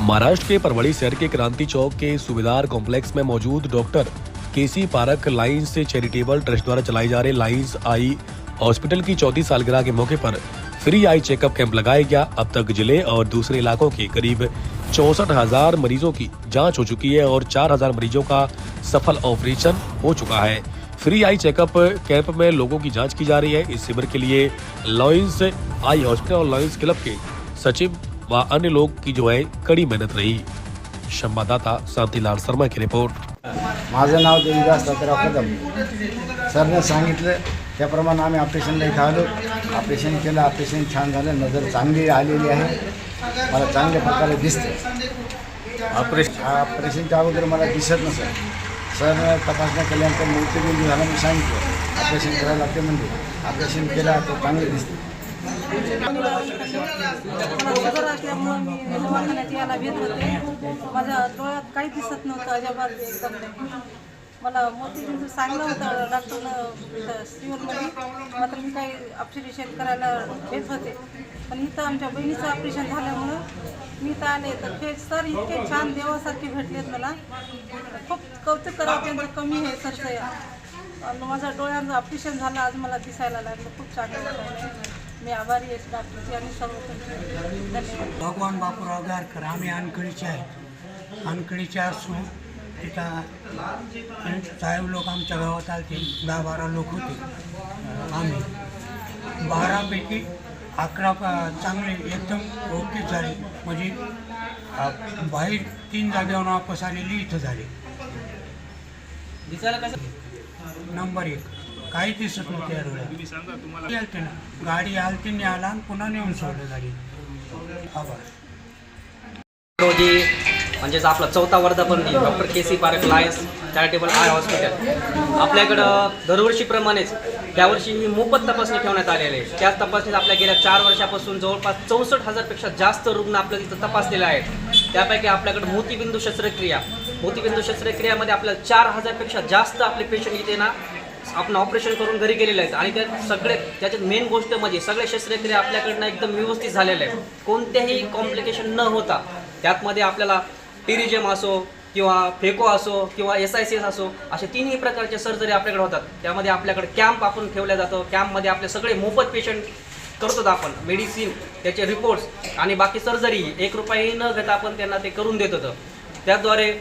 महाराष्ट्र के परवड़ी शहर के क्रांति चौक के सुबेदार कॉम्प्लेक्स में मौजूद डॉक्टर केसी पारख लाइंस चैरिटेबल ट्रस्ट द्वारा चलाई जा रही लाइंस आई हॉस्पिटल की 34 सालगिरह के मौके पर फ्री आई चेकअप कैंप लगाया गया। अब तक जिले और दूसरे इलाकों के करीब 64,000 मरीजों की जांच हो चुकी है और 4,000 मरीजों का सफल ऑपरेशन हो चुका है। फ्री आई चेकअप कैंप में लोगों की जांच की जा रही है। इस शिविर के लिए लाइंस आई हॉस्पिटल और लाइंस क्लब के सचिव व अन्य लोग की कड़ी मेहनत रही। संवाददाता शांतिलाल शर्मा की रिपोर्ट। माझं नाव देवीदास तात्याराव कदम। सरने सांगितलं त्याप्रमाणे आम्ही ऑपरेशनला इथं आलो। ऑपरेशन केलं, ऑपरेशन छान झालं, नजर चांगली आलेली आहे, मला चांगल्या प्रकारे दिसते। ऑपरेशनच्या अगोदर मला दिसत नसतं। सरने तपासण्या केल्यानंतर मोतीबिंदू झाला, मी सांगितलं ऑपरेशन करायला लागते म्हणजे ऑपरेशन केलं तर चांगले दिसते। शुगर असल्यामुळं मी दवाखान्यात यायला भेट होते। माझ्या डोळ्यात काही दिसत नव्हतं अजिबात एकदम नाही। मला मोतीबिंदू सांगलं होतं डॉक्टरनं सिव्हिलमध्ये, मात्र मी काही ऑपरेशन करायला भेट होते। पण इथं आमच्या बहिणीचं ऑपरेशन झाल्यामुळं मी इथं आले तर हे सर इतके छान देवासारखे भेटलेत। मला खूप कौतुक करावं त्यांचं कमी आहे सरचं। माझ्या डोळ्यांचं ऑपरेशन झालं, आज मला दिसायला लागलं, खूप चांगलं वाटलं। मी आभारी आहे डॉक्टरची आणि सर्व धन्यवाद। भगवान बापूराव गारकर, आम्ही अनकळीचे आहेत। अनकळीचे असून तिथं साहेब लोक आमच्या गावात आले, 10-12 लोक होते। आम्ही 12पैकी 11 चांगले एकदम ओके झाले, म्हणजे बाहेर 3 जागेवर वापस आलेली इथं झाले। दिसायला कसं नंबर 1 काही दिसत नव्हते या डोळ्यात। आलते ना गाडी आलती, नाही आला आणि पुन्हा नेऊन सोडलं गाडी। आभार। रोजी म्हणजेच आपला 4था वर्धापन दिन doctor KC Parakh Lions charitable I hospital आपल्याकडं दरवर्षीप्रमाणेच त्यावर्षी ही मोफत तपासणी ठेवण्यात आलेली आहे। त्याच तपासणीत आपल्या गेल्या 4 वर्षापासून जवळपास 64,000पेक्षा जास्त रुग्ण आपल्या तिथं तपासलेले आहेत। त्यापैकी आपल्याकडे मोतीबिंदू शस्त्रक्रियामध्ये आपल्याला 4,000पेक्षा जास्त आपले पेशंट इथे ना आपण ऑपरेशन करून घरी गेलेले आहेत। आणि त्याच्यात मेन गोष्ट म्हणजे सगळे शस्त्रक्रिया आपल्याकडनं एकदम व्यवस्थित झालेल्या आहेत, कोणत्याही कॉम्प्लिकेशन न होता। त्यातमध्ये आपल्याला टिरिजम असो किंवा फेको असो किंवा SICS असो, असे 3ही प्रकारचे सर्जरी आपल्याकडे होतात। त्यामध्ये आपल्याकडे कॅम्प आपण ठेवल्या जातो। कॅम्पमध्ये आपले सगळे मोफत पेशंट करतो आपण, मेडिसिन, त्याचे रिपोर्ट्स आणि बाकी सर्जरी 1 रुपयाही न घेता आपण त्यांना ते करून देत होतं। त्याद्वारे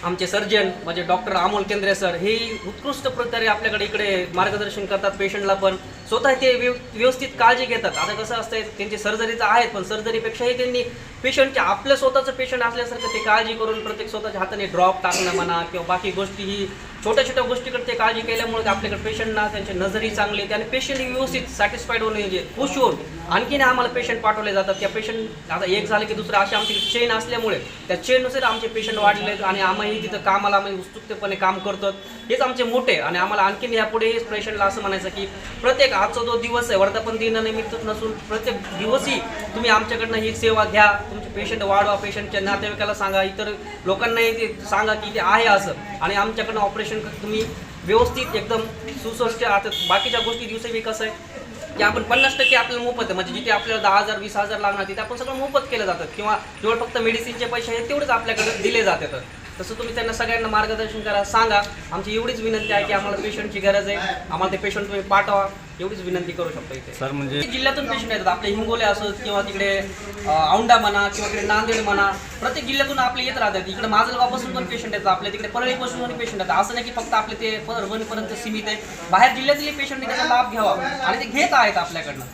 आमचे सर्जन म्हणजे डॉक्टर अमोल केंद्रे सर हे उत्कृष्ट प्रकारे आपल्याकडे इकडे मार्गदर्शन करतात। पेशंटला पण स्वतः ते व्यवस्थित काळजी घेतात। आता कसं असतं, त्यांची सर्जरीचं आहेत, पण सर्जरीपेक्षाही त्यांनी पेशंटच्या आपलं स्वतःचं पेशंट असल्यासारखं ते काळजी करून प्रत्येक स्वतःच्या हाताने ड्रॉप टाकणं म्हणा किंवा बाकी गोष्टी, ही छोट्या गोष्टीकडे ते काळजी केल्यामुळे आपल्याकडे पेशंटना त्यांचे नजरही चांगली, त्याने पेशंट व्यवस्थित सॅटिस्फाईड होणे, म्हणजे खुश होऊन आणखीन आम्हाला पेशंट पाठवले जातात। त्या पेशंट आता एक झाले की दुसरं अशी आमची चेन असल्यामुळे त्या चेननुसार आमचे पेशंट वाढले आहेत आणि आम्ही तिथं कामाला आम्ही उत्सुकतेपणे काम करतो। हेच आमचे मोठे आणि आम्हाला आणखीन यापुढे पेशंटला असं म्हणायचं की प्रत्येक आजचा जो दिवस आहे वर्धापन दिनानिमित्त नसून प्रत्येक दिवशी तुम्ही आमच्याकडनं ही सेवा घ्या, तुमचे पेशंट वाढवा, पेशंटच्या नातेवाईकाला सांगा, इतर लोकांनाही ते सांगा की ते आहे असं, आणि आमच्याकडनं ऑपरेशन तुम्ही व्यवस्थित एकदम सुस्वस्थ। आता बाकीच्या गोष्टी दिवशी कसं आहे की आपण 50% आपल्याला मोफत आहे, म्हणजे जिथे आपल्याला 10,000 20,000 लागणार तिथे आपण सगळं मोफत केलं जातं, किंवा जेवढं फक्त मेडिसिनचे पैसे आहेत तेवढेच आपल्याकडे दिले जातात। तसं तुम्ही त्यांना सगळ्यांना मार्गदर्शन करा, सांगा। आमची एवढीच विनंती आहे की आम्हाला पेशंटची गरज आहे, आम्हाला ते पेशंट तुम्ही पाठवा, एवढीच विनंती करू शकतो। इथे सर म्हणजे जिल्ह्यातून पेशंट येतात, आपले हिंगोले असो किंवा तिकडे औंढा म्हणा किंवा तिकडे नांदेड म्हणा, प्रत्येक जिल्ह्यातून आपले येत राहतात। इकडे माजलगावपासून पण पेशंट येतात, आपल्या तिकडे परळीपासून पण पेशंट येतात। असं नाही की फक्त आपले ते परभणीपर्यंत सीमित आहे, बाहेर जिल्ह्यातील पेशंटने त्याचा लाभ घ्यावा आणि ते घेत आहेत आपल्याकडनं।